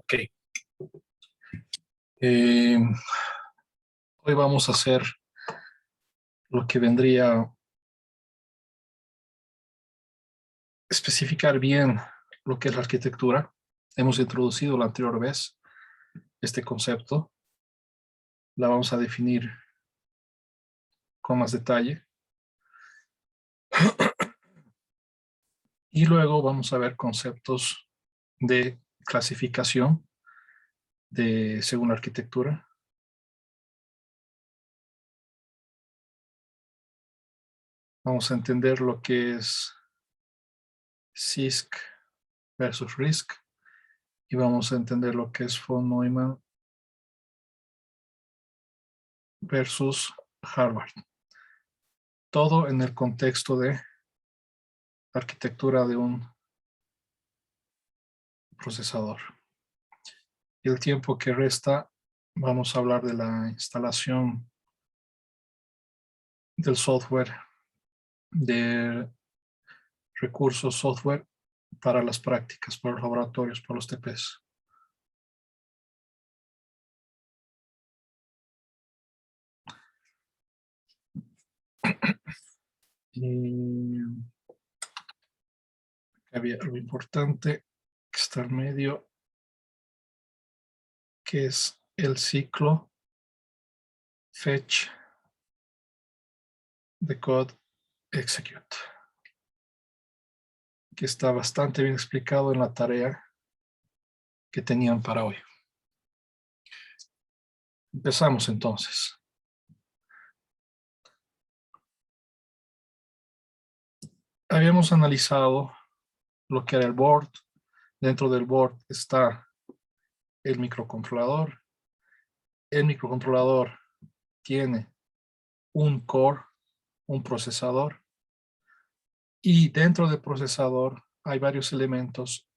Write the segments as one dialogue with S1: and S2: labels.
S1: Ok. Hoy vamos a hacer lo que vendría a especificar bien lo que es la arquitectura. Hemos introducido la anterior vez este concepto. La vamos a definir con más detalle. Y luego vamos a ver conceptos de clasificación según la arquitectura. Vamos a entender lo que es CISC versus RISC. Y vamos a entender lo que es von Neumann versus Harvard. Todo en el contexto de arquitectura de un procesador. Y el tiempo que resta, vamos a hablar de la instalación del software, de recursos software para las prácticas, para los laboratorios, para los TPs. Y había algo importante que está en medio, que es el ciclo fetch, decode, execute, que está bastante bien explicado en la tarea que tenían para hoy. Empezamos entonces. Habíamos analizado lo que era el board. Dentro del board está el microcontrolador. El microcontrolador tiene un core, un procesador. Y dentro del procesador hay varios elementos.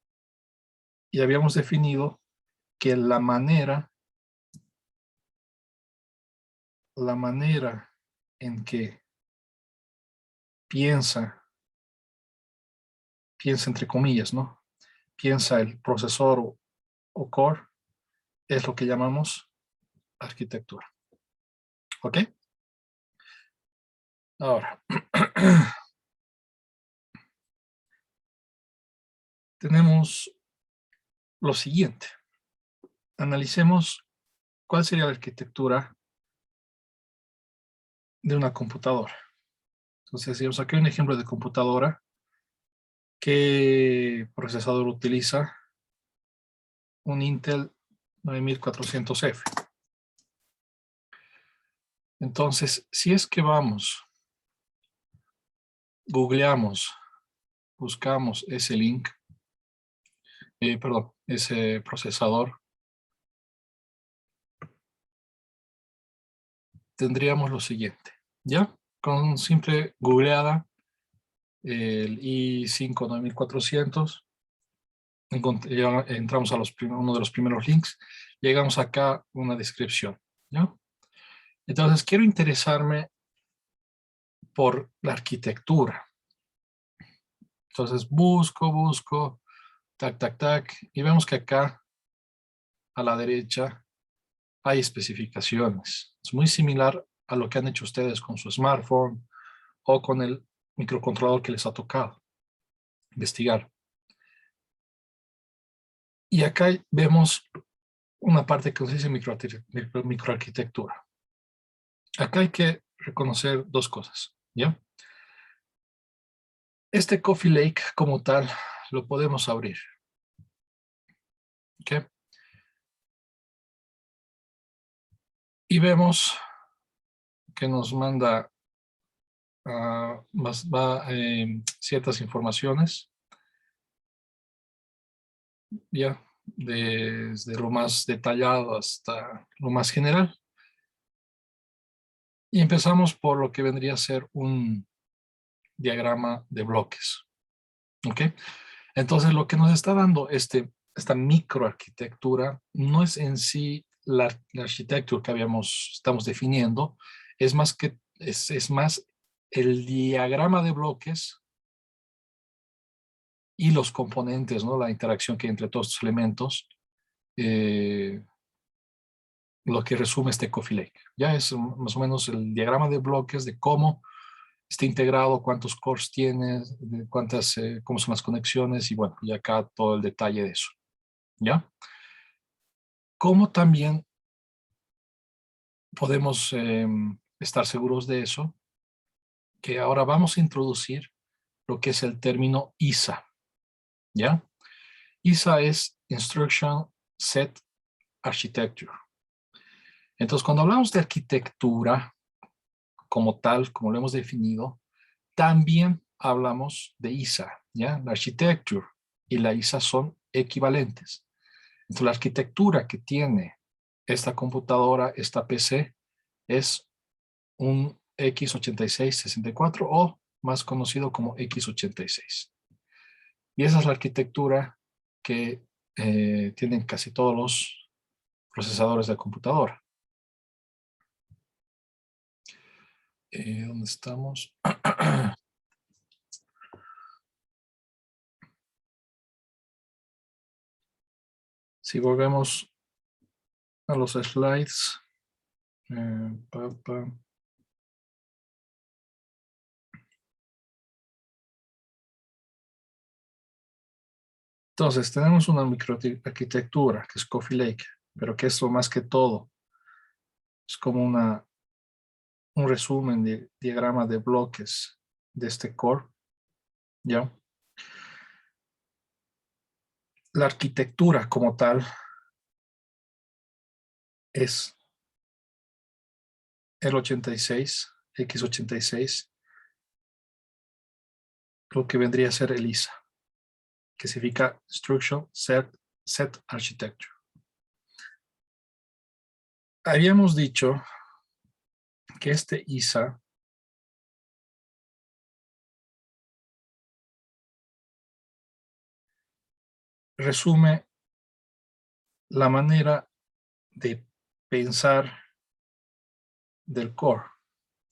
S1: Y habíamos definido que la manera en que piensa entre comillas, ¿no? Piensa el procesador o core, es lo que llamamos arquitectura. ¿Ok? Ahora, tenemos lo siguiente. Analicemos cuál sería la arquitectura de una computadora. Entonces, si aquí hay un ejemplo de computadora, ¿qué procesador utiliza? Un Intel 9400F. Entonces, si es que vamos, googleamos, buscamos ese link, ese procesador, tendríamos lo siguiente, ¿ya? Con simple googleada, el i5 9400, entramos a uno de los primeros links, llegamos acá a una descripción, ¿ya? Entonces, quiero interesarme por la arquitectura. Entonces, busco, tac, y vemos que acá, a la derecha, hay especificaciones. Es muy similar a lo que han hecho ustedes con su smartphone o con el microcontrolador que les ha tocado investigar. Y acá vemos una parte que se dice microarquitectura. Acá hay que reconocer dos cosas, ¿ya? Este Coffee Lake como tal lo podemos abrir. ¿Ok? Y vemos que nos manda ciertas informaciones, ya, desde lo más detallado hasta lo más general. Y empezamos por lo que vendría a ser un diagrama de bloques. ¿Ok? Entonces, lo que nos está dando esta microarquitectura no es en sí la arquitectura que estamos definiendo, es más el diagrama de bloques y los componentes, ¿no? La interacción que hay entre todos estos elementos lo que resume este Coffee Lake. Ya es más o menos el diagrama de bloques de cómo está integrado, cuántos cores tiene, cómo son las conexiones y bueno, y acá todo el detalle de eso. ¿Ya? ¿Cómo también podemos estar seguros de eso? Que ahora vamos a introducir lo que es el término ISA. ¿Ya? ISA es Instruction Set Architecture. Entonces, cuando hablamos de arquitectura como tal, como lo hemos definido, también hablamos de ISA, ¿ya? La architecture y la ISA son equivalentes. Entonces, la arquitectura que tiene esta computadora, esta PC, es un x86-64 o más conocido como x86. Y esa es la arquitectura que tienen casi todos los procesadores de computadora. ¿Dónde estamos? Si volvemos a los slides. Entonces, tenemos una microarquitectura que es Coffee Lake, pero que esto más que todo es como un resumen de diagrama de bloques de este core, ¿ya? La arquitectura como tal es el 86, x86, lo que vendría a ser el ISA, que significa Instruction Set Architecture. Habíamos dicho que este ISA resume la manera de pensar del core,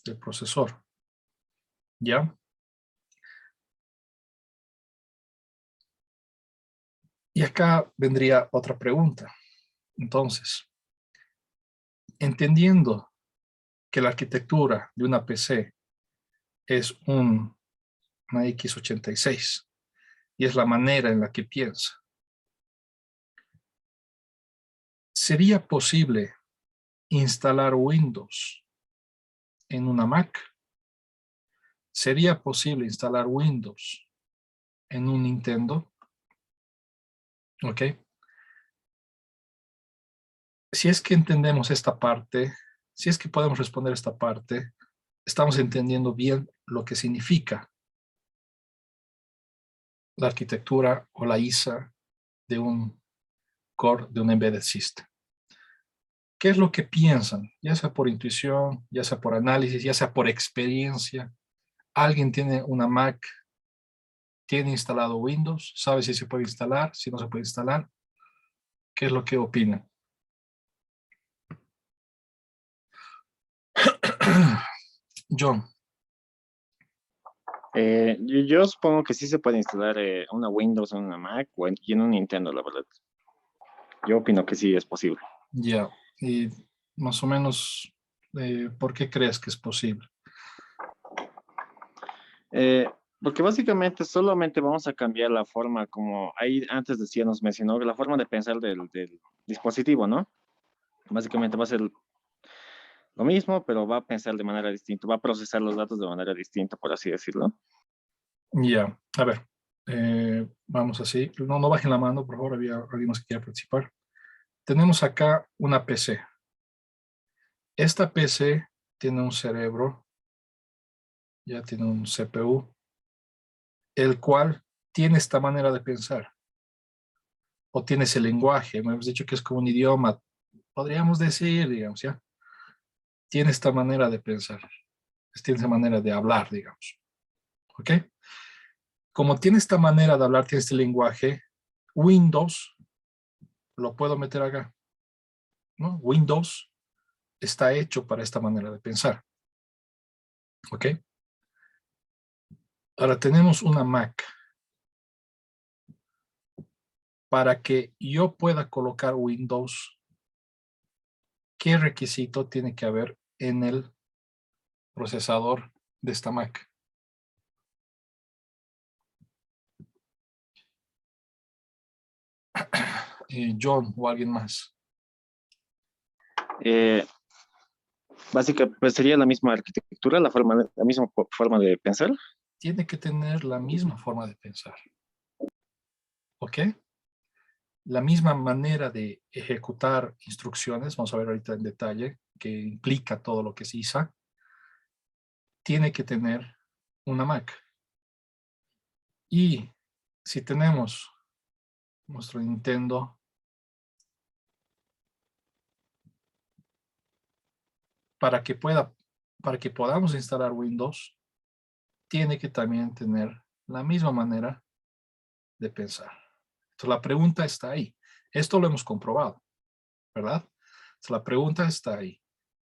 S1: del procesor, ¿ya? Y acá vendría otra pregunta. Entonces, entendiendo que la arquitectura de una PC es una x86 y es la manera en la que piensa, ¿sería posible instalar Windows en una Mac? ¿Sería posible instalar Windows en un Nintendo? ¿Ok? Si es que entendemos esta parte, si es que podemos responder esta parte, estamos entendiendo bien lo que significa la arquitectura o la ISA de un core de un embedded system. ¿Qué es lo que piensan? Ya sea por intuición, ya sea por análisis, ya sea por experiencia. Alguien tiene una Mac, tiene instalado Windows, sabe si se puede instalar, si no se puede instalar. ¿Qué es lo que opinan? John.
S2: Yo supongo que sí se puede instalar una Windows en una Mac y en un Nintendo, la verdad. Yo opino que sí es posible.
S1: Ya. Y más o menos, ¿por qué crees que es posible?
S2: Porque básicamente solamente vamos a cambiar la forma, como ahí antes decía, nos mencionó, la forma de pensar del dispositivo, ¿no? Básicamente va a ser lo mismo, pero va a pensar de manera distinta, va a procesar los datos de manera distinta, por así decirlo.
S1: Ya. A ver. Vamos así. No bajen la mano, por favor. Había alguien más que quiera participar. Tenemos acá una PC. Esta PC tiene un cerebro, ya tiene un CPU, el cual tiene esta manera de pensar, o tiene ese lenguaje. Hemos dicho que es como un idioma, podríamos decir, digamos, ¿ya? Tiene esta manera de pensar, tiene esa manera de hablar, digamos, ¿ok? Como tiene esta manera de hablar, tiene este lenguaje, Windows, lo puedo meter acá, ¿no? Windows está hecho para esta manera de pensar, ¿ok? Ahora tenemos una Mac. para que yo pueda colocar Windows, ¿qué requisito tiene que haber en el procesador de esta Mac? John o alguien más.
S2: Básicamente, pues sería la misma arquitectura, la misma forma de pensar.
S1: Tiene que tener la misma forma de pensar. ¿Ok? La misma manera de ejecutar instrucciones, vamos a ver ahorita en detalle, que implica todo lo que es ISA, tiene que tener una Mac. Y si tenemos nuestro Nintendo, para que podamos instalar Windows, tiene que también tener la misma manera de pensar. Entonces la pregunta está ahí. Esto lo hemos comprobado, ¿verdad? Entonces la pregunta está ahí.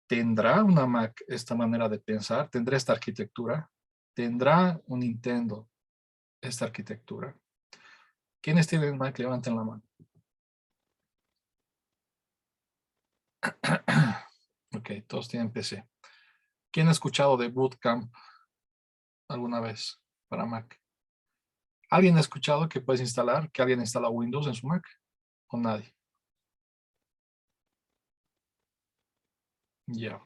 S1: ¿Tendrá una Mac esta manera de pensar? ¿Tendrá esta arquitectura? ¿Tendrá un Nintendo esta arquitectura? ¿Quiénes tienen Mac? Levanten la mano. Ok, todos tienen PC. ¿Quién ha escuchado de Bootcamp alguna vez para Mac? ¿Alguien ha escuchado que puedes instalar, que alguien instala Windows en su Mac? ¿O nadie? Ya.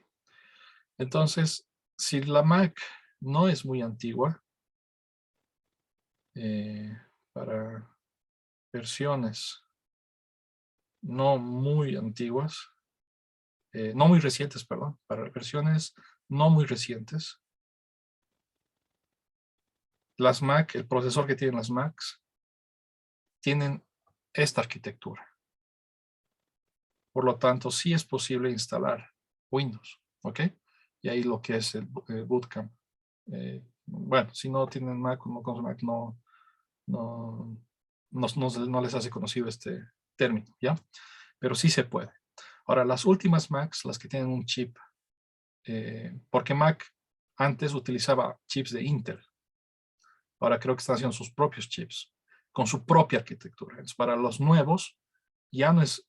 S1: Entonces, si la Mac no es muy antigua, para versiones no muy antiguas, no muy recientes, perdón, para versiones no muy recientes, las Mac, el procesor que tienen las Macs, tienen esta arquitectura. Por lo tanto, sí es posible instalar Windows, ¿ok? Y ahí lo que es el Bootcamp. Bueno, si no tienen Mac, no con Mac, no, no les hace conocido este término, ¿ya? Pero sí se puede. Ahora, las últimas Macs, las que tienen un chip, porque Mac antes utilizaba chips de Intel, ahora creo que están haciendo sus propios chips, con su propia arquitectura. Entonces, para los nuevos, ya no es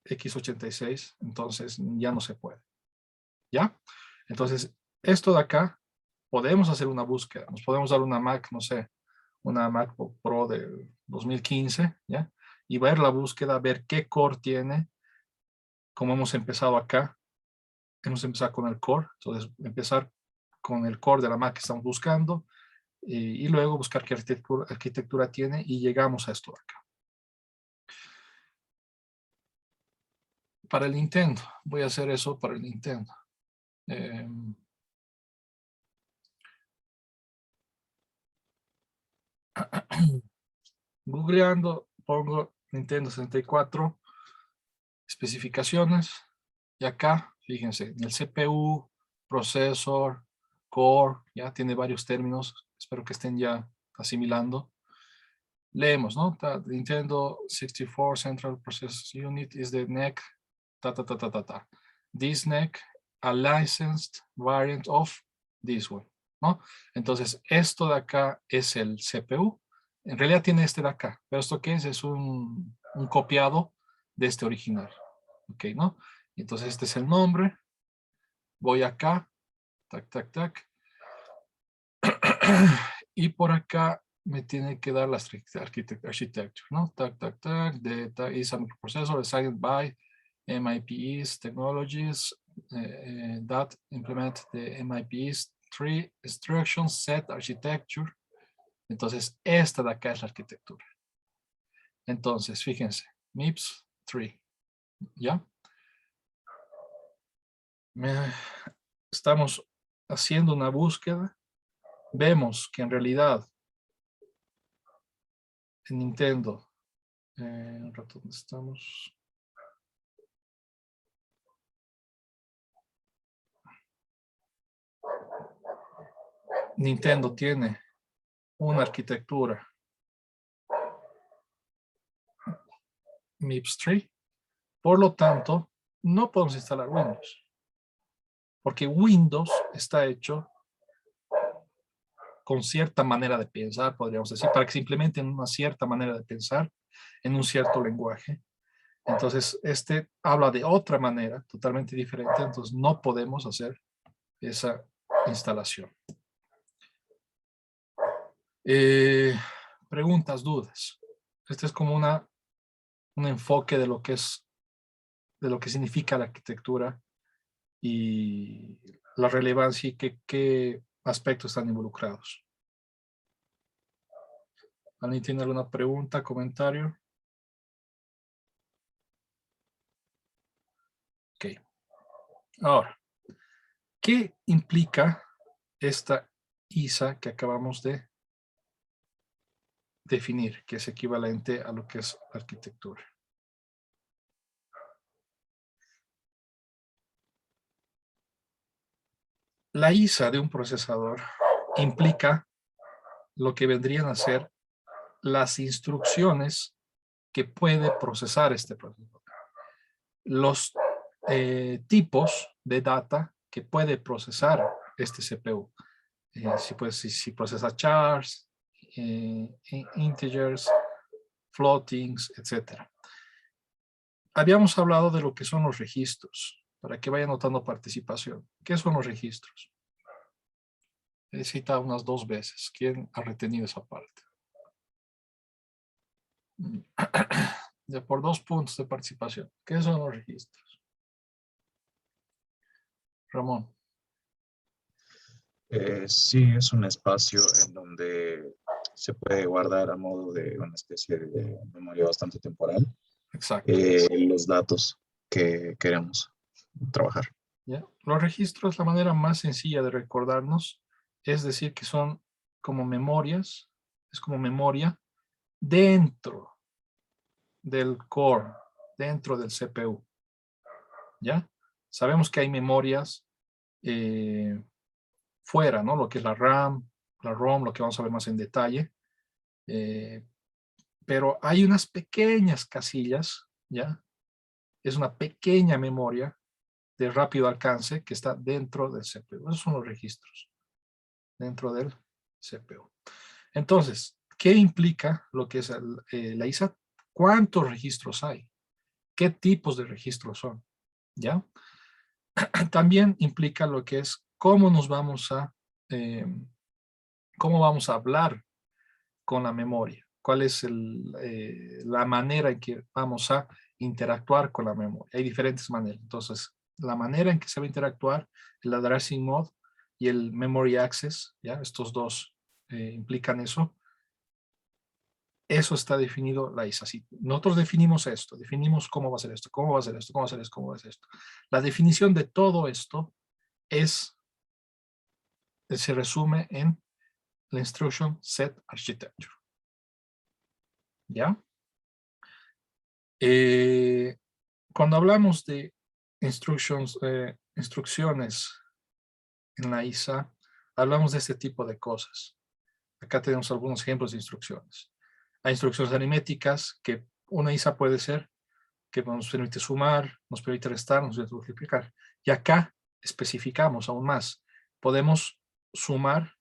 S1: x86, entonces ya no se puede, ¿ya? Entonces, esto de acá, podemos hacer una búsqueda, nos podemos dar una Mac, no sé, una MacBook Pro de 2015, ¿ya? Y ver la búsqueda, ver qué core tiene, como hemos empezado acá, hemos empezado con el core, entonces empezar con el core de la Mac que estamos buscando y luego buscar qué arquitectura tiene y llegamos a esto de acá. Para el Nintendo, voy a hacer eso para el Nintendo. Googleando, pongo Nintendo 64, especificaciones, y acá, fíjense, en el CPU, procesor, core, ya tiene varios términos, espero que estén ya asimilando. Leemos, ¿no? Nintendo 64 Central Process Unit is the NEC, ta. This NEC, a licensed variant of this one, ¿no? Entonces, esto de acá es el CPU. En realidad tiene este de acá, pero ¿esto qué es? Es un copiado de este original, ¿ok? ¿No? Entonces, este es el nombre. Voy acá, tac. Y por acá me tiene que dar la architecture, ¿no? Tac. Data is a microprocessor designed by MIPS Technologies that implement the MIPS 3 Instruction Set Architecture. Entonces, esta de acá es la arquitectura. Entonces, fíjense, MIPS 3, ¿ya? Estamos haciendo una búsqueda. Vemos que en realidad en Nintendo, un rato, ¿dónde estamos? Nintendo tiene una arquitectura MIPS 3, por lo tanto, no podemos instalar Windows, porque Windows está hecho con cierta manera de pensar, podríamos decir, para que se implementen una cierta manera de pensar, en un cierto lenguaje. Entonces, este habla de otra manera, totalmente diferente, entonces no podemos hacer esa instalación. Preguntas, dudas. Este es como un enfoque de lo que es, de lo que significa la arquitectura y la relevancia y qué aspectos están involucrados. ¿Alguien tiene alguna pregunta, comentario? Ok. Ahora, ¿qué implica esta ISA que acabamos de definir, que es equivalente a lo que es arquitectura? La ISA de un procesador implica lo que vendrían a ser las instrucciones que puede procesar este procesador. Los tipos de data que puede procesar este CPU. Si procesa chars, integers, floatings, etc. Habíamos hablado de lo que son los registros, para que vayan notando participación. ¿Qué son los registros? He citado unas 2 veces. ¿Quién ha retenido esa parte? Ya por 2 puntos de participación. ¿Qué son los registros? Ramón.
S3: Sí, es un espacio en donde se puede guardar a modo de una especie de memoria bastante temporal
S1: Exacto.
S3: los datos que queremos trabajar.
S1: ¿Ya? Los registros, la manera más sencilla de recordarnos, es decir que son como memorias, es como memoria dentro del core, dentro del CPU. ¿Ya? Sabemos que hay memorias fuera, ¿no? Lo que es la RAM, la ROM, lo que vamos a ver más en detalle. Pero hay unas pequeñas casillas, ¿ya? Es una pequeña memoria de rápido alcance que está dentro del CPU. Esos son los registros dentro del CPU. Entonces, ¿qué implica lo que es la ISA? ¿Cuántos registros hay? ¿Qué tipos de registros son? ¿Ya? También implica lo que es cómo nos vamos a, cómo vamos a hablar con la memoria. ¿Cuál es la manera en que vamos a interactuar con la memoria? Hay diferentes maneras. Entonces, la manera en que se va a interactuar, el addressing mode y el memory access, ¿ya? Estos dos implican eso. Eso está definido la ISA. Si nosotros definimos esto, definimos cómo va a ser esto, cómo va a ser esto, cómo va a ser esto, cómo va a ser esto. La definición de todo esto se resume en la instruction set architecture. ¿Ya? Cuando hablamos de instrucciones en la ISA, hablamos de este tipo de cosas. Acá tenemos algunos ejemplos de instrucciones. Hay instrucciones aritméticas que una ISA puede ser que nos permite sumar, nos permite restar, nos permite multiplicar. Y acá especificamos aún más. Podemos sumar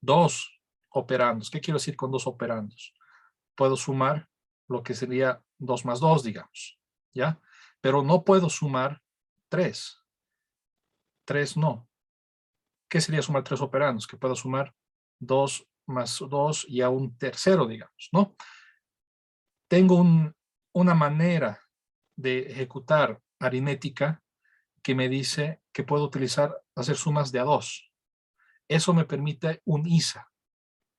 S1: 2 operandos. ¿Qué quiero decir con 2 operandos? Puedo sumar lo que sería 2 más 2, digamos, ¿ya? Pero no puedo sumar 3. 3 no. ¿Qué sería sumar 3 operandos? Que puedo sumar 2 más 2 y a un tercero, digamos, ¿no? Tengo una manera de ejecutar aritmética que me dice que puedo utilizar, hacer sumas de a 2. Eso me permite un ISA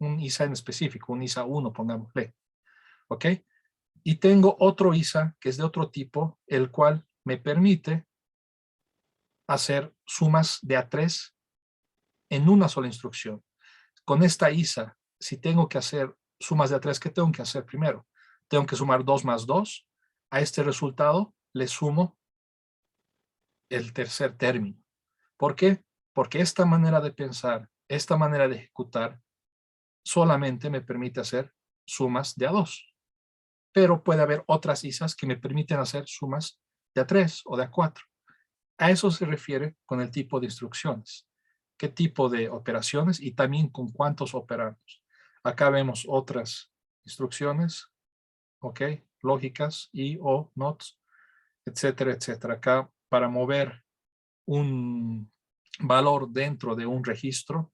S1: en específico, un ISA 1, pongámosle. ¿Ok? Y tengo otro ISA que es de otro tipo, el cual me permite hacer sumas de A3 en una sola instrucción. Con esta ISA, si tengo que hacer sumas de A3, ¿qué tengo que hacer primero? Tengo que sumar 2 más 2. A este resultado le sumo el tercer término. ¿Por qué? Porque esta manera de pensar, esta manera de ejecutar, solamente me permite hacer sumas de A2. Pero puede haber otras ISAs que me permiten hacer sumas de A3 o de A4. A eso se refiere con el tipo de instrucciones. ¿Qué tipo de operaciones y también con cuántos operandos? Acá vemos otras instrucciones, ok, lógicas y o nots, etcétera, etcétera. Acá para mover un valor dentro de un registro,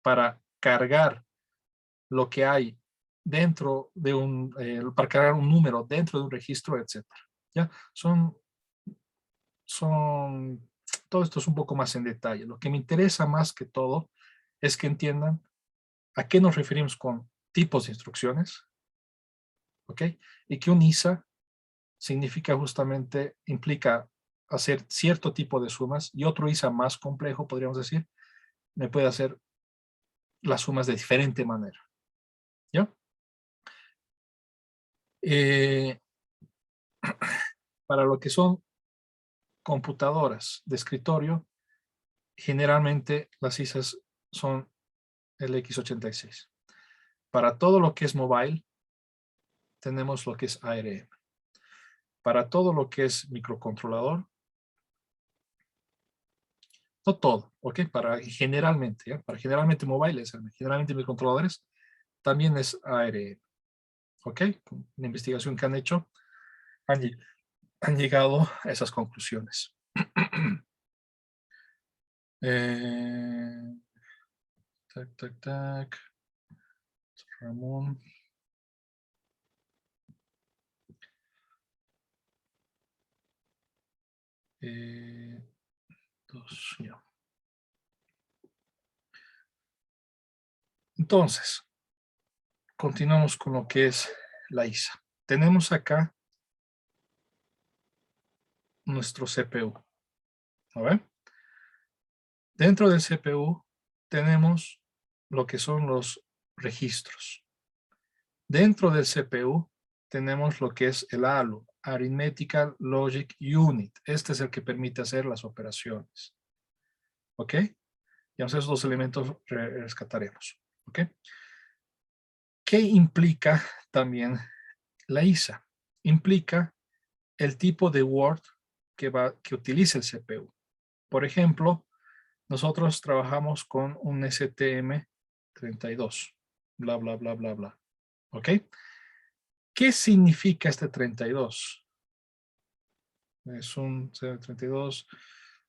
S1: para cargar lo que hay dentro de para cargar un número dentro de un registro, etcétera. ¿Ya? Todo esto es un poco más en detalle. Lo que me interesa más que todo es que entiendan a qué nos referimos con tipos de instrucciones, ¿ok? Y que un ISA significa justamente, implica hacer cierto tipo de sumas, y otro ISA más complejo, podríamos decir, me puede hacer las sumas de diferente manera, ¿ya? Para lo que son computadoras de escritorio, generalmente las ISAs son el x86. Para todo lo que es mobile, tenemos lo que es ARM. Para todo lo que es microcontrolador, no todo, ¿ok? Para generalmente, ¿ya? Para generalmente mobile, generalmente microcontroladores, también es ARM, ¿ok? Con la investigación que han hecho, han llegado a esas conclusiones. Tac, tac, tac. Ramón. Ya. Entonces, continuamos con lo que es la ISA. Tenemos acá nuestro CPU. ¿A ver? Dentro del CPU tenemos lo que son los registros. Dentro del CPU tenemos lo que es el ALU, Arithmetical Logic Unit. Este es el que permite hacer las operaciones. ¿Ok? Y esos dos elementos rescataremos. ¿Ok? ¿Qué implica también la ISA? Implica el tipo de Word que utiliza el CPU. Por ejemplo, nosotros trabajamos con un STM32, bla, bla, bla, bla, bla. ¿Ok? ¿Qué significa este 32? Es un 32.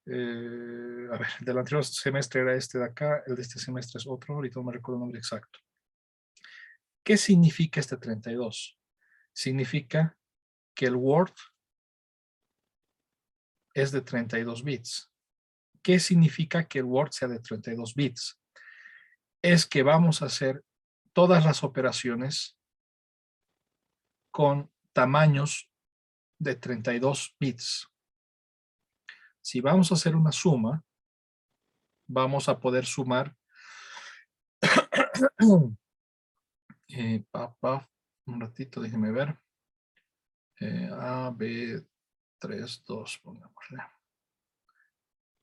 S1: A ver, del anterior semestre era este de acá, el de este semestre es otro, ahorita no me recuerdo el nombre exacto. ¿Qué significa este 32? Significa que el Word es de 32 bits. ¿Qué significa que el Word sea de 32 bits? Es que vamos a hacer todas las operaciones con tamaños de 32 bits. Si vamos a hacer una suma, vamos a poder sumar un ratito, déjenme ver. A, B, 3, 2, pongámosle.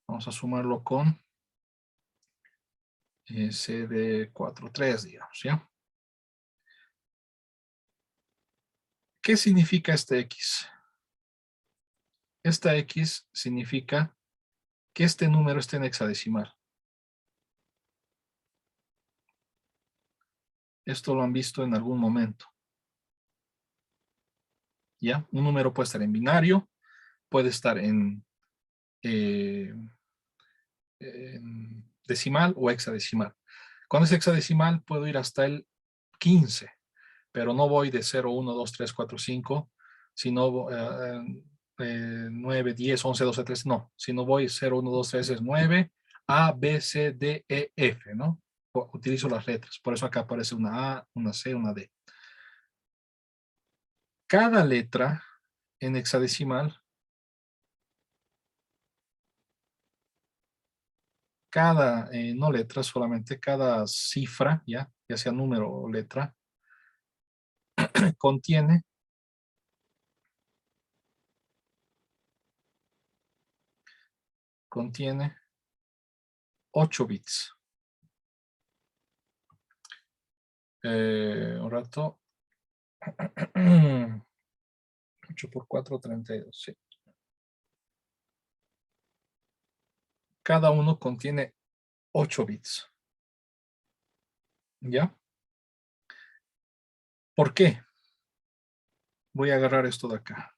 S1: Vamos a sumarlo con C de 4, 3, digamos, ¿ya? ¿Qué significa este X? Esta X significa que este número esté en hexadecimal. Esto lo han visto en algún momento. ¿Ya? Un número puede estar en binario, puede estar en decimal o hexadecimal. Cuando es hexadecimal puedo ir hasta el 15, pero no voy de 0, 1, 2, 3, 4, 5, sino 9, 10, 11, 12, 13, no. Si no voy 0, 1, 2, 3 es 9, A, B, C, D, E, F, ¿no? Utilizo las letras, por eso acá aparece una A, una C, una D. Cada letra en hexadecimal, cada, no letra solamente, cada cifra, ya sea número o letra, contiene 8 bits. Un rato. 8 por 4, 32, sí. Cada uno contiene 8 bits. ¿Ya? ¿Por qué? Voy a agarrar esto de acá.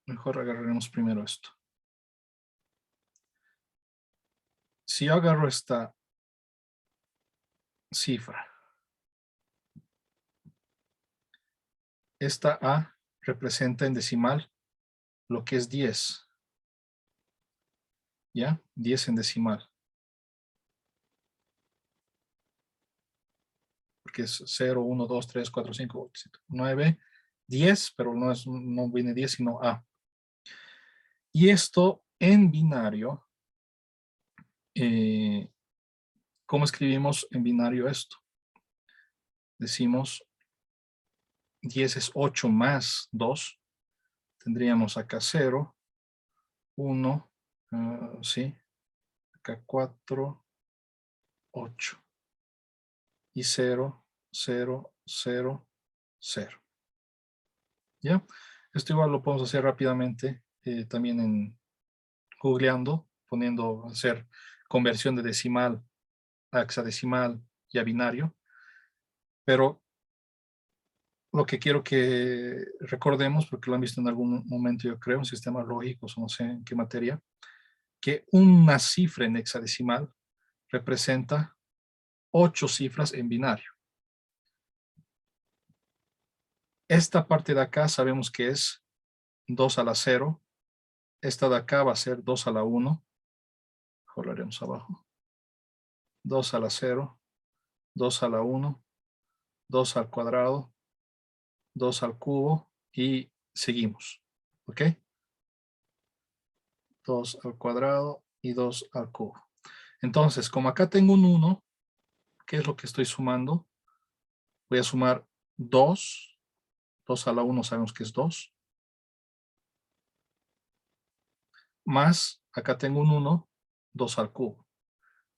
S1: Mejor agarraremos primero esto. Si yo agarro esta cifra, esta A representa en decimal lo que es 10. ¿Ya? 10 en decimal. Porque es 0, 1, 2, 3, 4, 5, 9, 10, pero no viene 10, sino A. Y esto en binario, ¿cómo escribimos en binario esto? Decimos 10 es 8 más 2. Tendríamos acá 0, 1, sí, acá 4, 8. Y 0, 0, 0, 0. ¿Ya? Esto igual lo podemos hacer rápidamente también en googleando, hacer conversión de decimal a hexadecimal y a binario. Pero lo que quiero que recordemos, porque lo han visto en algún momento, yo creo, en sistemas lógicos o no sé en qué materia, que una cifra en hexadecimal representa 8 cifras en binario. Esta parte de acá sabemos que es 2 a la 0. Esta de acá va a ser 2 a la 1. Mejor lo haremos abajo. 2 a la 0, 2 a la 1, 2 al cuadrado, 2 al cubo y seguimos. ¿Ok? 2 al cuadrado y 2 al cubo. Entonces, como acá tengo un 1, ¿qué es lo que estoy sumando? Voy a sumar 2. 2 a la 1 sabemos que es 2. Más, acá tengo un 1, 2 al cubo.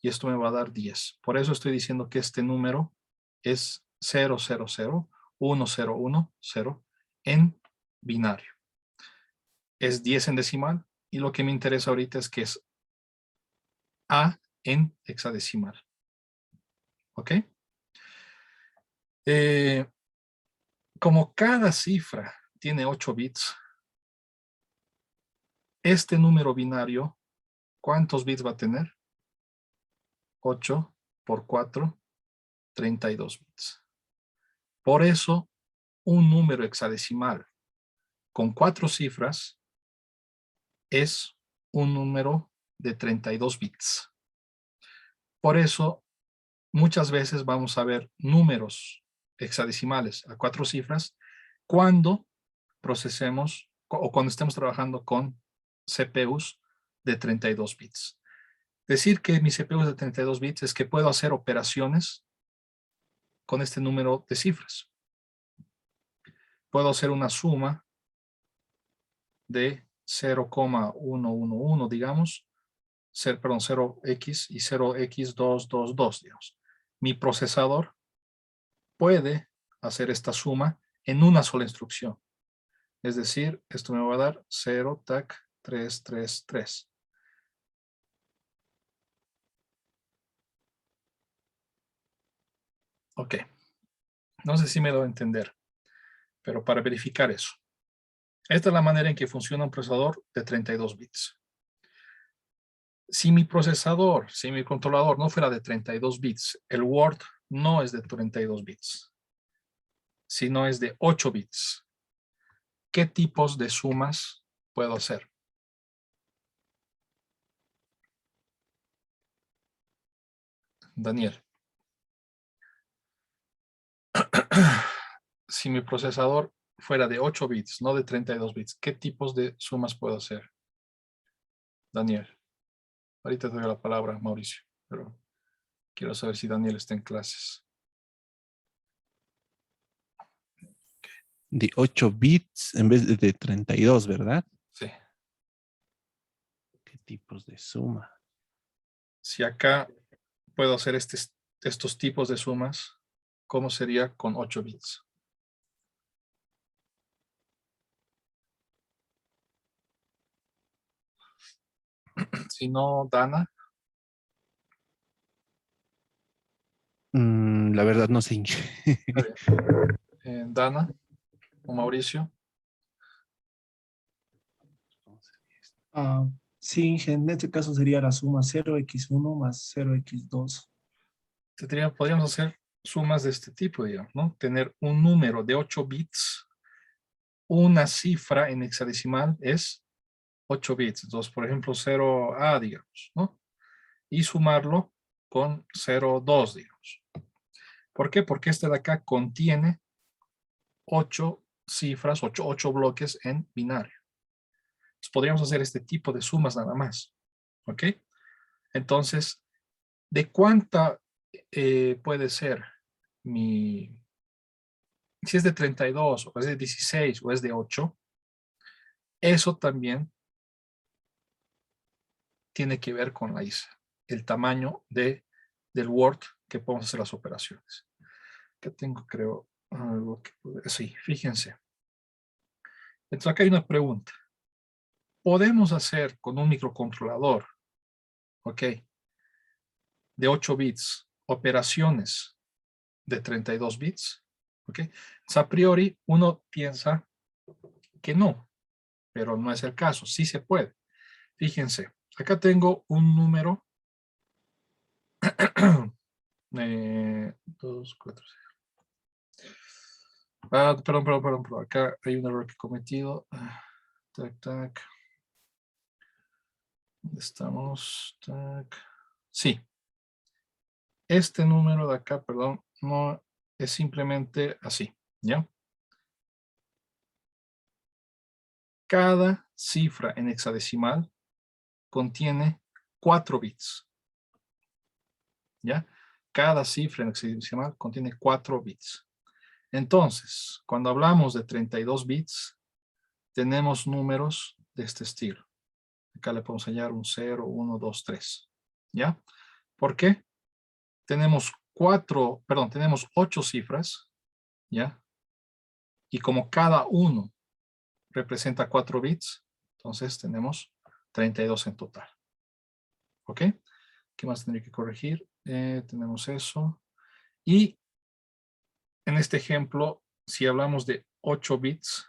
S1: Y esto me va a dar 10. Por eso estoy diciendo que este número es 0, 0, 0, 1, 0, 1, 0 en binario. Es 10 en decimal y lo que me interesa ahorita es que es A en hexadecimal. ¿Ok? Como cada cifra tiene 8 bits, este número binario, ¿cuántos bits va a tener? 8 por 4, 32 bits. Por eso, un número hexadecimal con 4 cifras es un número de 32 bits. Por eso, muchas veces vamos a ver números hexadecimales a 4 cifras cuando procesemos o cuando estemos trabajando con CPUs de 32 bits. Decir que mi CPU es de 32 bits es que puedo hacer operaciones con este número de cifras. Puedo hacer una suma de 0,111, digamos, 0x y 0x222, digamos. Mi procesador puede hacer esta suma en una sola instrucción. Es decir, esto me va a dar 0, tac, 3, 3, 3. Ok. No sé si me doy a entender, pero para verificar eso. Esta es la manera en que funciona un procesador de 32 bits. Si mi controlador no fuera de 32 bits, el Word no es de 32 bits, sino es de 8 bits. ¿Qué tipos de sumas puedo hacer? Daniel. Si mi procesador fuera de 8 bits, no de 32 bits, ¿qué tipos de sumas puedo hacer? Daniel. Ahorita te doy la palabra, Mauricio, pero quiero saber si Daniel está en clases.
S4: De 8 bits en vez de 32, ¿verdad?
S1: Sí.
S4: ¿Qué tipos de suma?
S1: Si acá puedo hacer estos tipos de sumas, ¿cómo sería con 8 bits? Si no, Dana.
S4: La verdad no sé.
S1: Está bien. Dana o Mauricio.
S5: Sí, en este caso sería la suma 0x1 más 0x2.
S1: Podríamos hacer sumas de este tipo, digamos, ¿no? Tener un número de 8 bits, una cifra en hexadecimal es 8 bits. Entonces, por ejemplo, 0A, digamos, ¿no? Y sumarlo con 0,2, digamos. ¿Por qué? Porque este de acá contiene 8 cifras, 8 bloques en binario. Entonces, podríamos hacer este tipo de sumas nada más. ¿Ok? Entonces, ¿de cuánta puede ser mi... Si es de 32, o es de 16, o es de 8, eso también tiene que ver con la ISA, el tamaño del Word que podemos hacer las operaciones. Que tengo, creo, algo que sí, fíjense. Entonces acá hay una pregunta. ¿Podemos hacer con un microcontrolador, ok, de 8 bits, operaciones de 32 bits? Ok. Entonces, a priori, uno piensa que no, pero no es el caso. Sí se puede. Fíjense, acá tengo un número 2, 4, 6. Perdón. Acá hay un error que he cometido. Tac. ¿Dónde estamos? Tac. Sí. Este número de acá, perdón, no es simplemente así, ¿ya? Cada cifra en hexadecimal contiene 4 bits, ¿ya? Cada cifra en hexadecimal contiene 4 bits. Entonces, cuando hablamos de 32 bits, tenemos números de este estilo. Acá le podemos hallar un 0, 1, 2, 3. ¿Ya? ¿Por qué? Tenemos 8 cifras, ¿ya? Y como cada uno representa 4 bits, entonces tenemos 32 en total. ¿Ok? ¿Qué más tendría que corregir? Tenemos eso. Y en este ejemplo, si hablamos de 8 bits,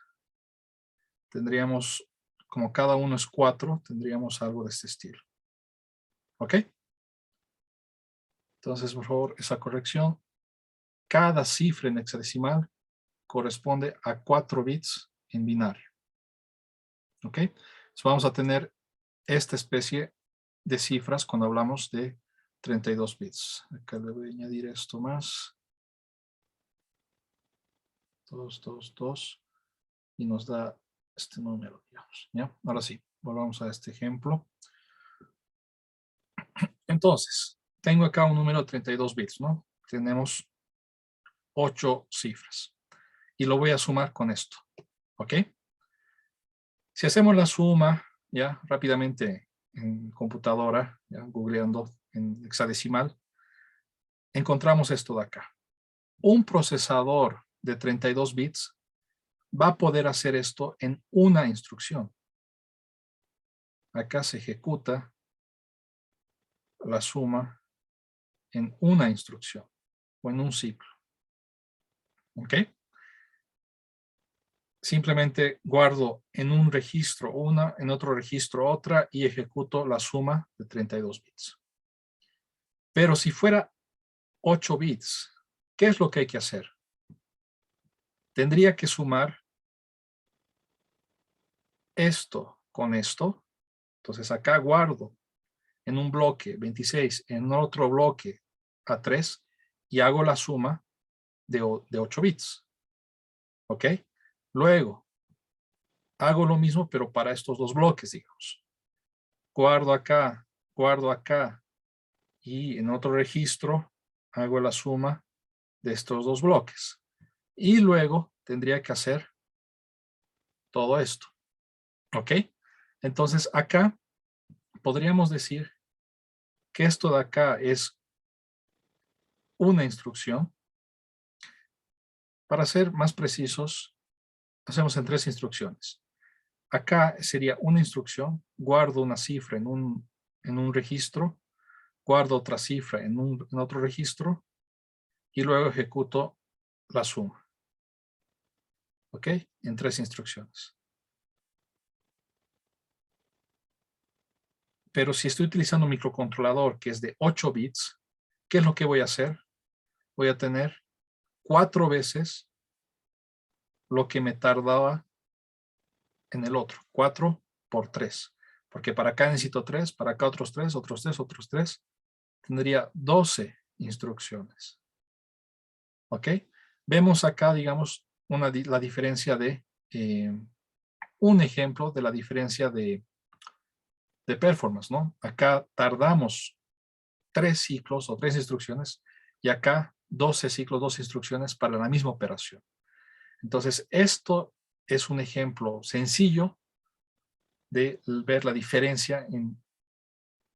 S1: tendríamos, como cada uno es 4, tendríamos algo de este estilo. ¿Ok? Entonces, por favor, esa corrección. Cada cifra en hexadecimal corresponde a 4 bits en binario. ¿Ok? Entonces vamos a tener esta especie de cifras cuando hablamos de 32 bits. Acá le voy a añadir esto más. 2. Y nos da este número, digamos. ¿Ya? Ahora sí, volvamos a este ejemplo. Entonces, tengo acá un número de 32 bits, ¿no? Tenemos 8 cifras. Y lo voy a sumar con esto. ¿Ok? Si hacemos la suma, ya, rápidamente en computadora, ya, googleando en hexadecimal, encontramos esto de acá. Un procesador de 32 bits va a poder hacer esto en una instrucción. Acá se ejecuta la suma en una instrucción o en un ciclo. ¿Ok? Simplemente guardo en un registro una, en otro registro otra y ejecuto la suma de 32 bits. Pero si fuera 8 bits, ¿qué es lo que hay que hacer? Tendría que sumar esto con esto. Entonces acá guardo en un bloque 26, en otro bloque a 3 y hago la suma de 8 bits. ¿Ok? Luego, hago lo mismo, pero para estos dos bloques, digamos. Guardo acá y en otro registro hago la suma de estos dos bloques. Y luego tendría que hacer todo esto. ¿Ok? Entonces acá podríamos decir que esto de acá es una instrucción. Para ser más precisos, hacemos en 3 instrucciones. Acá sería una instrucción, guardo una cifra en un registro, guardo otra cifra en otro registro y luego ejecuto la suma. ¿ok? En 3 instrucciones. Pero si estoy utilizando un microcontrolador que es de 8 bits, ¿qué es lo que voy a hacer? Voy a tener 4 veces lo que me tardaba en el otro. 4 por 3. Porque para acá necesito 3, para acá otros 3, otros 3, otros 3. Tendría 12 instrucciones. ¿Ok? Vemos acá, digamos, la diferencia de, un ejemplo de la diferencia de performance, ¿no? Acá tardamos 3 ciclos o 3 instrucciones y acá 12 ciclos, 12 instrucciones para la misma operación. Entonces, esto es un ejemplo sencillo de ver la diferencia en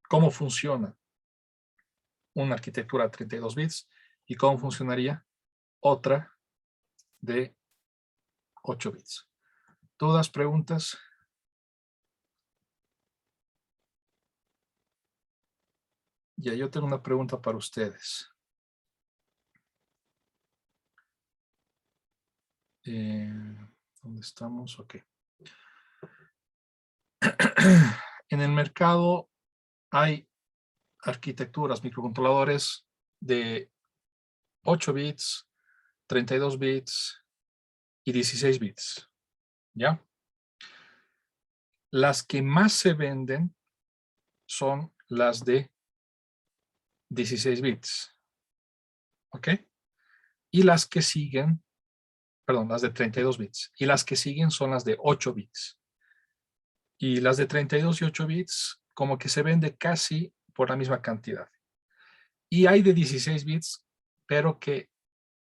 S1: cómo funciona una arquitectura de 32 bits y cómo funcionaría otra de 8 bits. ¿Todas preguntas? Ya, yo tengo una pregunta para ustedes. ¿Dónde estamos? Ok. En el mercado hay arquitecturas, microcontroladores de 8 bits, 32 bits y 16 bits. ¿Ya? Las que más se venden son las de 16 bits. ¿Ok? Y las que siguen, perdón, las de 32 bits. Y las que siguen son las de 8 bits. Y las de 32 y 8 bits como que se vende casi por la misma cantidad. Y hay de 16 bits, pero que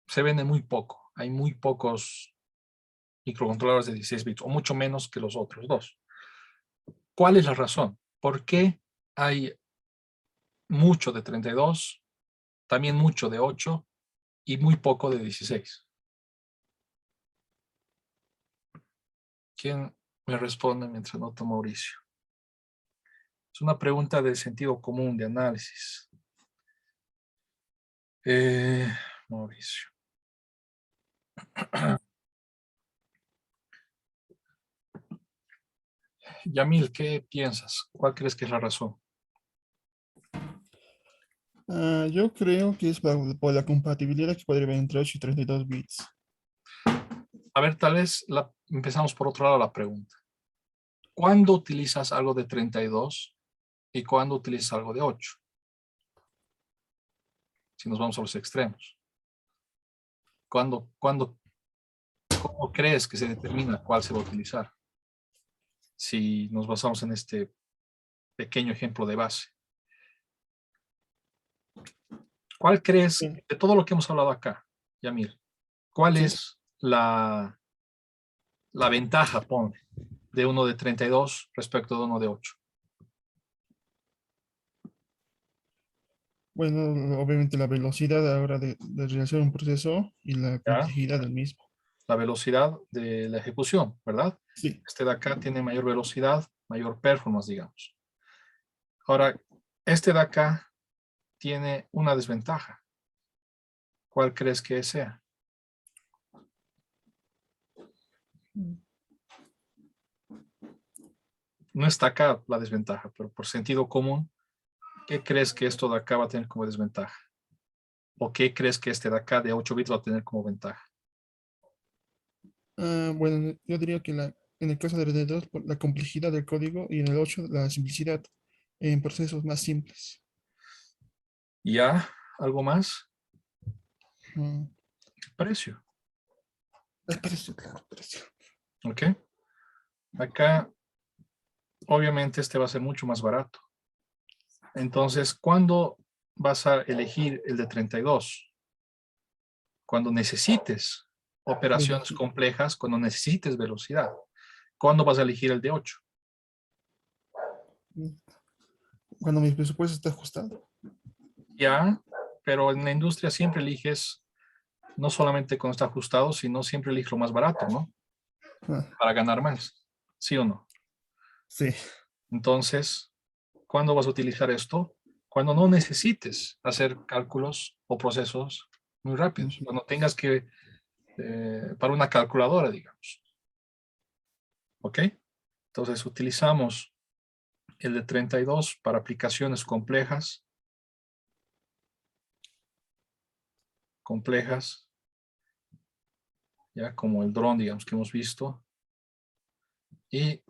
S1: se vende muy poco. Hay muy pocos microcontroladores de 16 bits, o mucho menos que los otros dos. ¿Cuál es la razón? ¿Por qué hay mucho de 32, también mucho de 8 y muy poco de 16? ¿Quién me responde mientras noto Mauricio? Es una pregunta de sentido común, de análisis. Mauricio. Yamil, ¿qué piensas? ¿Cuál crees que es la razón?
S6: Yo creo que es por la compatibilidad que podría haber entre 8 y 32 bits.
S1: A ver, tal vez empezamos por otro lado la pregunta. ¿Cuándo utilizas algo de 32 y cuándo utilizas algo de 8? Si nos vamos a los extremos. ¿Cómo crees que se determina cuál se va a utilizar? Si nos basamos en este pequeño ejemplo de base. ¿Cuál crees,
S6: Sí.
S1: de todo lo que hemos hablado acá, Yamil, cuál
S6: Sí.
S1: es la ventaja, ponle, de uno de 32 respecto de uno de 8?
S6: Bueno, obviamente la velocidad ahora de realizar un proceso y la
S1: ¿Ya?
S6: complejidad del mismo.
S1: La velocidad de la ejecución, ¿verdad?
S6: Sí.
S1: Este de acá tiene mayor velocidad, mayor performance, digamos. Ahora, este de acá tiene una desventaja. ¿Cuál crees que sea? No está acá la desventaja, pero por sentido común, ¿qué crees que esto de acá va a tener como desventaja? ¿O qué crees que este de acá de 8 bits va a tener como ventaja?
S6: Bueno, yo diría que en el caso de RD2, por la complejidad del código y en el 8, la simplicidad en procesos más simples.
S1: ¿Ya? ¿Algo más?
S6: Mm,
S1: Precio.
S6: El precio, claro, el precio.
S1: ¿Ok? Acá, obviamente, este va a ser mucho más barato. Entonces, ¿cuándo vas a elegir el de 32? Cuando necesites operaciones
S6: Velocidad.
S1: complejas, cuando necesites velocidad. ¿Cuándo vas a elegir el de 8?
S6: Cuando mi presupuesto está ajustado.
S1: Ya, pero en la industria siempre eliges, no solamente cuando está ajustado, sino siempre eliges lo más barato, ¿no?
S6: Ah,
S1: Para ganar más, ¿sí o no?
S6: sí.
S1: Entonces, ¿cuándo vas a utilizar esto? Cuando no necesites hacer cálculos o procesos muy rápidos.
S6: Ujú.
S1: Cuando tengas que para una calculadora, digamos. ¿Ok? Entonces utilizamos el de 32 para aplicaciones complejas. Ya como el dron, digamos, que hemos visto. Y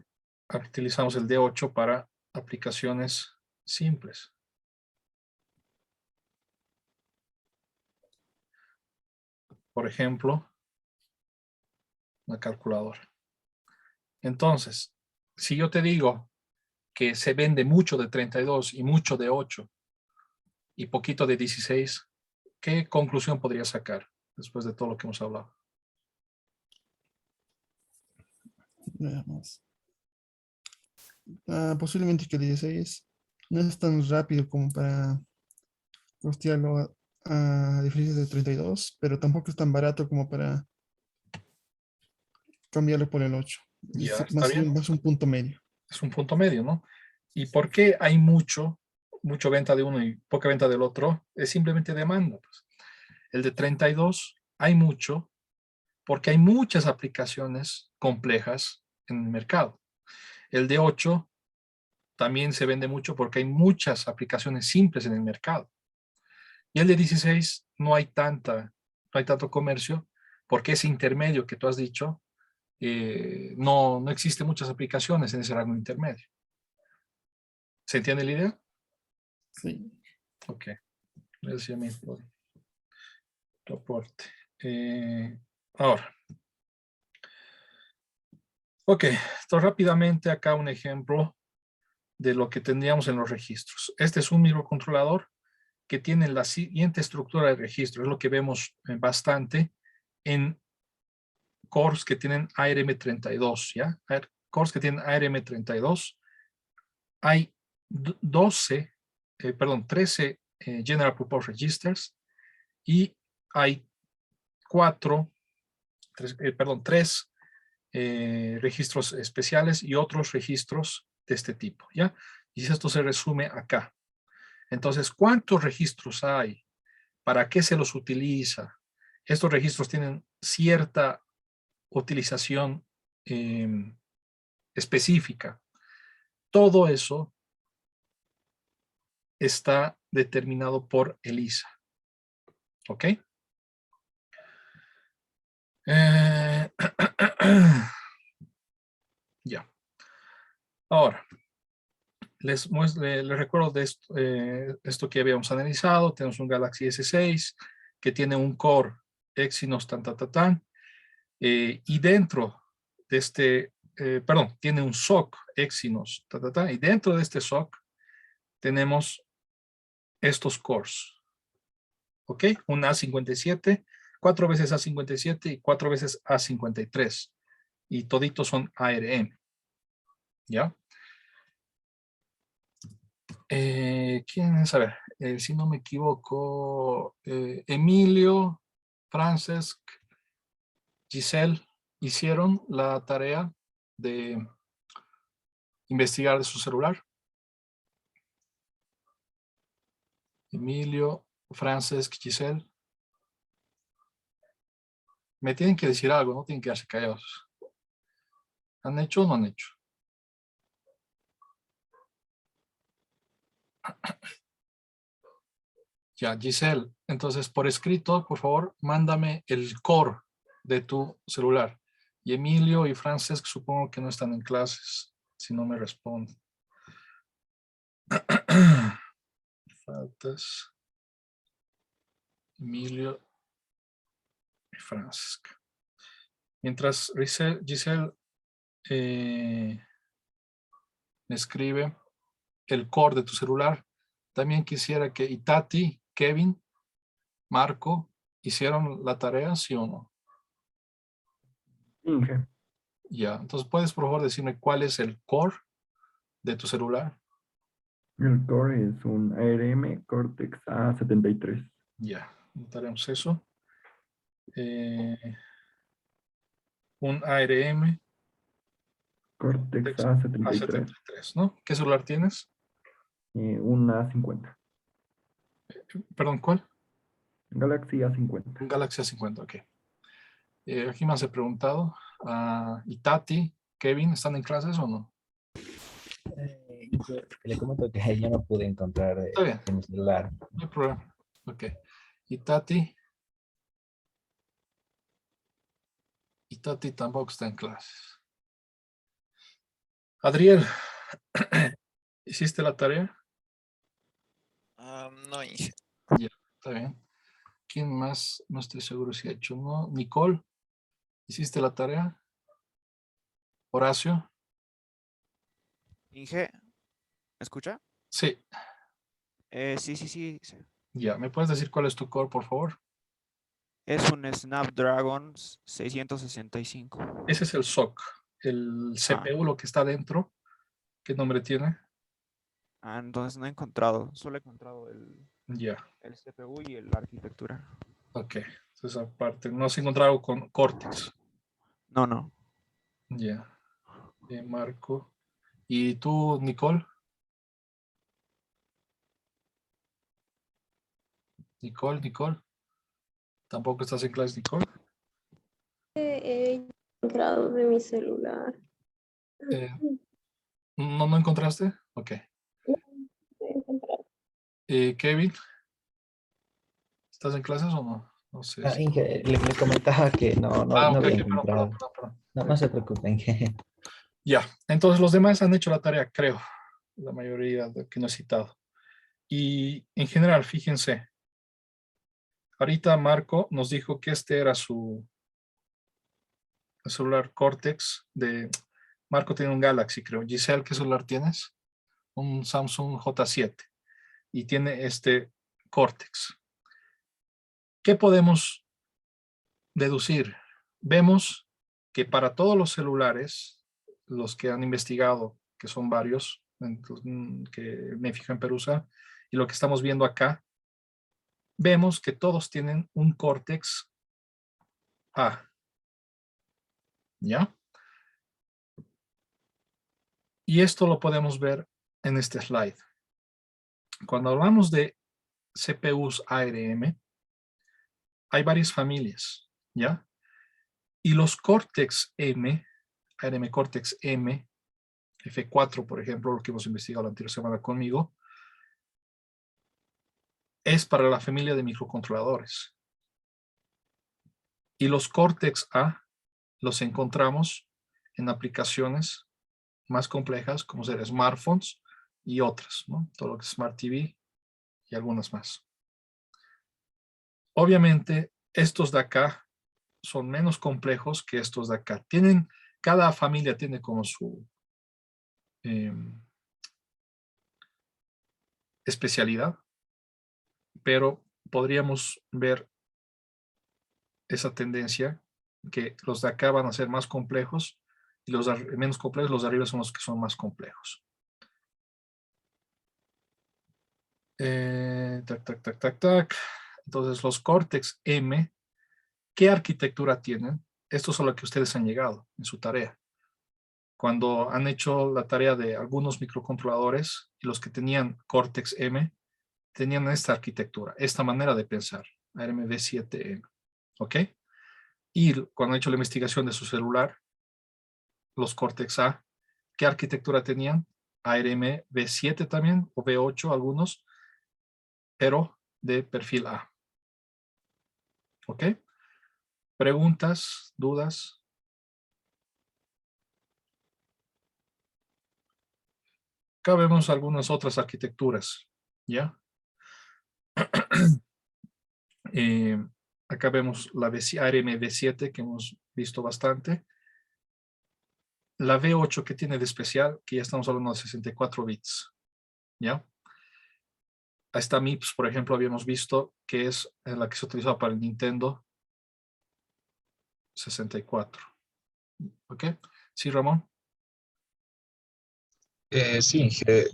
S1: utilizamos el D8 para aplicaciones simples. Por ejemplo, una calculadora. Entonces, si yo te digo que se vende mucho de 32 y mucho de 8 y poquito de 16, ¿qué conclusión podría sacar después de todo lo que hemos hablado?
S6: Veamos. Posiblemente que el 16 no es tan rápido como para costearlo a diferencia de 32, pero tampoco es tan barato como para cambiarlo por el 8.
S1: Ya,
S6: Es
S1: está bien.
S6: más un punto medio.
S1: Es un punto medio, ¿no? ¿Y por qué hay mucho venta de uno y poca venta del otro? Es simplemente demanda, pues. El de 32 hay mucho porque hay muchas aplicaciones complejas en el mercado. El de 8 también se vende mucho porque hay muchas aplicaciones simples en el mercado. Y el de 16 no hay tanto comercio porque ese intermedio que tú has dicho, no existe muchas aplicaciones en ese rango intermedio. ¿Se entiende la idea?
S6: Sí.
S1: Ok. Gracias a mí por tu aporte. Ahora. Ok. Entonces rápidamente acá un ejemplo de lo que tendríamos en los registros. Este es un microcontrolador que tiene la siguiente estructura de registro. Es lo que vemos bastante en cores que tienen ARM32, ¿ya? Cores que tienen ARM32. Hay 13 General Purpose Registers y hay 3 registros especiales y otros registros de este tipo, ¿ya? Y esto se resume acá. Entonces, ¿cuántos registros hay? ¿Para qué se los utiliza? Estos registros tienen cierta utilización específica. Todo eso está determinado por ELISA. ¿Ok? Ya. Ahora, les recuerdo de esto que habíamos analizado. Tenemos un Galaxy S6 que tiene un core Exynos y dentro de este, tiene un SoC Exynos y dentro de este SoC tenemos estos cores. ¿Ok? Un A57, 4 veces A57 y 4 veces A53. Y toditos son ARM. ¿Ya? ¿Quién es? A ver, si no me equivoco, Emilio, Francesc, Giselle hicieron la tarea de investigar de su celular. Emilio, Francesc, Giselle. Me tienen que decir algo, no tienen que quedarse callados. ¿Han hecho o no han hecho? Ya, Giselle, entonces por escrito, por favor, mándame el core de tu celular. Y Emilio y Francesc supongo que no están en clases, si no me responden. Faltas. Emilio y Francesc. Mientras Giselle me escribe el core de tu celular, también quisiera que Itati, Kevin, Marco, hicieron la tarea, ¿sí o no?
S7: Inge.
S1: Ya, entonces puedes por favor decirme cuál es el core de tu celular.
S7: El core es un ARM Cortex A73.
S1: Ya, notaremos eso. Un ARM
S7: Cortex A73.
S1: A73, ¿no? ¿Qué celular tienes?
S7: Un A50.
S1: Perdón, ¿cuál?
S7: Galaxy
S1: Un
S7: A50.
S1: Galaxy A50, ok. Aquí me he preguntado. ¿Y Tati, Kevin, están en clases o no?
S8: Le comento que yo no pude encontrar
S1: Está bien,
S8: en mi celular.
S1: no hay problema. Ok. ¿Y Tati? Y Tati tampoco está en clases. Adriel, ¿hiciste la tarea?
S9: No, Inge.
S1: Ya, está bien. ¿Quién más? No estoy seguro si ha hecho, ¿no? Nicole, ¿hiciste la tarea? Horacio,
S9: Inge, ¿me escucha?
S1: sí.
S9: Sí.
S1: Ya, ¿me puedes decir cuál es tu core, por favor?
S9: Es un Snapdragon 665.
S1: Ese es el SOC. El CPU, lo que está dentro, ¿qué nombre tiene?
S9: Entonces no he encontrado, solo he encontrado
S1: Ya,
S9: el CPU y la arquitectura.
S1: ok. Entonces, aparte, no has encontrado con Cortex.
S9: No.
S1: Ya, Marco. ¿Y tú, Nicole? Nicole. ¿Tampoco estás en clase, Nicole?
S10: He encontrado de mi celular.
S1: Eh, ¿No encontraste? Ok.
S10: He encontrado.
S1: Kevin, ¿estás en clases o no? No sé.
S8: Inge, le comentaba que no
S1: Ok,
S8: había
S1: perdón.
S8: encontrado. No se preocupe, Inge.
S1: Ya, entonces los demás han hecho la tarea, creo. La mayoría de que no he citado. Y en general, fíjense. Ahorita Marco nos dijo que este era su celular Cortex de... Marco tiene un Galaxy, creo. Giselle, ¿qué celular tienes? Un Samsung J7. Y tiene este Cortex. ¿Qué podemos deducir? Vemos que para todos los celulares, los que han investigado, que son varios, que me fijo en Perusa, y lo que estamos viendo acá, vemos que todos tienen un Cortex A. ¿Ya? Y esto lo podemos ver en este slide. Cuando hablamos de CPUs ARM, hay varias familias, ¿ya? Y los Cortex M, ARM Cortex M, F4, por ejemplo, lo que hemos investigado la anterior semana conmigo, es para la familia de microcontroladores. Y los Cortex A los encontramos en aplicaciones más complejas, como ser smartphones y otras, ¿no? Todo lo que es Smart TV y algunas más. Obviamente, estos de acá son menos complejos que estos de acá. Cada familia tiene como su especialidad, pero podríamos ver esa tendencia que los de acá van a ser más complejos y los menos complejos, los de arriba son los que son más complejos. Entonces los Cortex M, ¿qué arquitectura tienen? Esto es a lo que ustedes han llegado en su tarea. Cuando han hecho la tarea de algunos microcontroladores y los que tenían Cortex M, tenían esta arquitectura, esta manera de pensar, ARMv7M. ¿Ok? Y cuando han hecho la investigación de su celular, los Cortex A, ¿qué arquitectura tenían? ARMv7 también, o V8 algunos, pero de perfil A. ¿Ok? ¿Preguntas? ¿Dudas? Acá vemos algunas otras arquitecturas, ¿ya? Acá vemos la ARMv7 que hemos visto bastante. La V8 que tiene de especial, que ya estamos hablando de 64 bits, ¿ya? Esta MIPS, por ejemplo, habíamos visto que es la que se utilizaba para el Nintendo 64. ¿Ok? Sí, Ramón.
S3: Sí, Inge,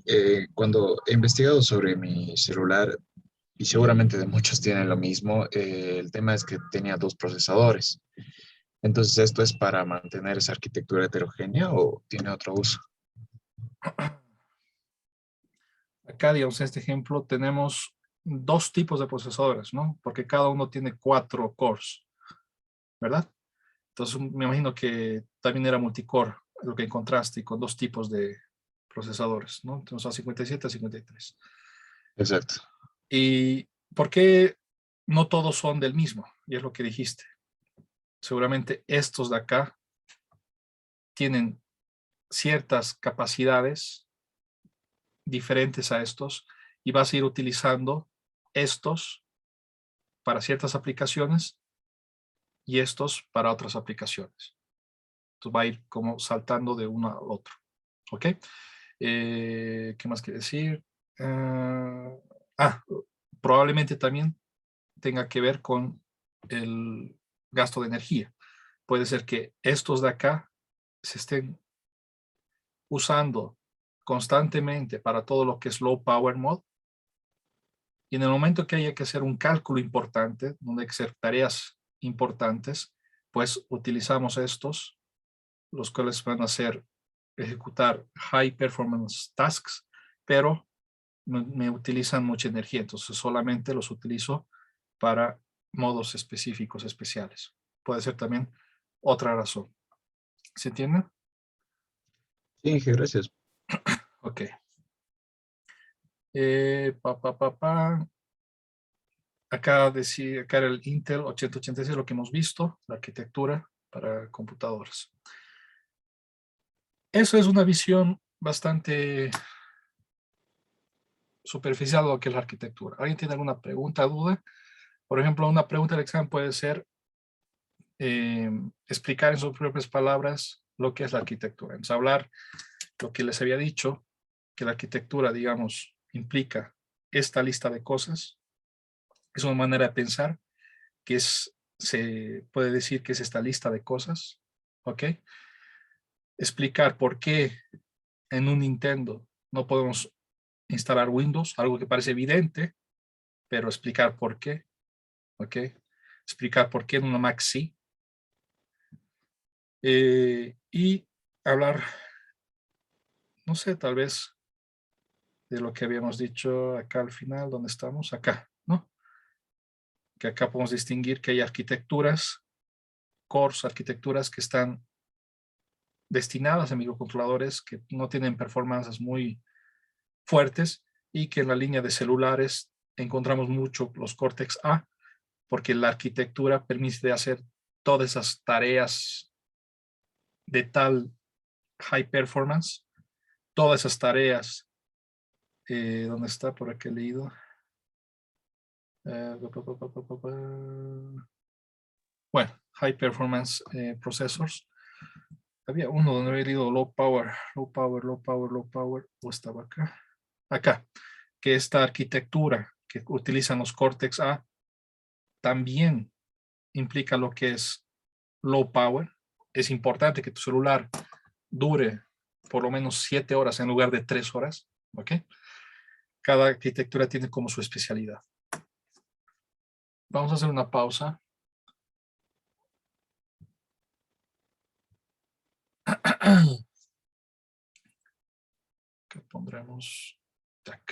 S3: cuando he investigado sobre mi celular, y seguramente de muchos tienen lo mismo, el tema es que tenía dos procesadores. Entonces, ¿esto es para mantener esa arquitectura heterogénea o tiene otro uso?
S1: Acá, digamos, en este ejemplo tenemos dos tipos de procesadores, ¿no? Porque cada uno tiene 4 cores, ¿verdad? Entonces me imagino que también era multicore lo que encontraste y con 2 tipos de procesadores, ¿no? Entonces a 57 a 53.
S3: Exacto.
S1: ¿Y por qué no todos son del mismo? Y es lo que dijiste. Seguramente estos de acá tienen ciertas capacidades diferentes a estos y vas a ir utilizando estos para ciertas aplicaciones y estos para otras aplicaciones. Entonces va a ir como saltando de uno al otro. ¿Ok? ¿Qué más quiere decir? Probablemente también tenga que ver con el gasto de energía. Puede ser que estos de acá se estén usando constantemente para todo lo que es low power mode. Y en el momento que haya que hacer un cálculo importante, donde hay que hacer tareas importantes, pues utilizamos estos, los cuales van a hacer ejecutar high performance tasks, pero me utilizan mucha energía, entonces solamente los utilizo para modos específicos, especiales. Puede ser también otra razón. ¿Se entiende?
S3: Sí, Inge, gracias.
S1: Ok. Acá decía, acá era el Intel 8086, lo que hemos visto, la arquitectura para computadoras. Eso es una visión bastante superficial de lo que es la arquitectura. ¿Alguien tiene alguna pregunta, duda? Por ejemplo, una pregunta del examen puede ser explicar en sus propias palabras lo que es la arquitectura. Entonces, hablar lo que les había dicho, que la arquitectura, digamos, implica esta lista de cosas. Es una manera de pensar que se puede decir que es esta lista de cosas, ¿ok? Explicar por qué en un Nintendo no podemos instalar Windows, algo que parece evidente, pero explicar por qué, ¿ok? Explicar por qué en una Mac sí. Y hablar, no sé, tal vez de lo que habíamos dicho acá al final, ¿dónde estamos? Acá, ¿no? Que acá podemos distinguir que hay arquitecturas, cores, arquitecturas que están destinadas a microcontroladores que no tienen performances muy fuertes y que en la línea de celulares encontramos mucho los Cortex A, porque la arquitectura permite hacer todas esas tareas de tal high performance, todas esas tareas, ¿dónde está? Por aquí he leído. Bueno, high performance processors. Había uno donde había leído low power, low power, low power, low power, o estaba acá. Acá, que esta arquitectura que utilizan los Cortex A también implica lo que es low power. Es importante que tu celular dure por lo menos 7 horas en lugar de 3 horas, ¿ok? Cada arquitectura tiene como su especialidad. Vamos a hacer una pausa. Que pondremos acá.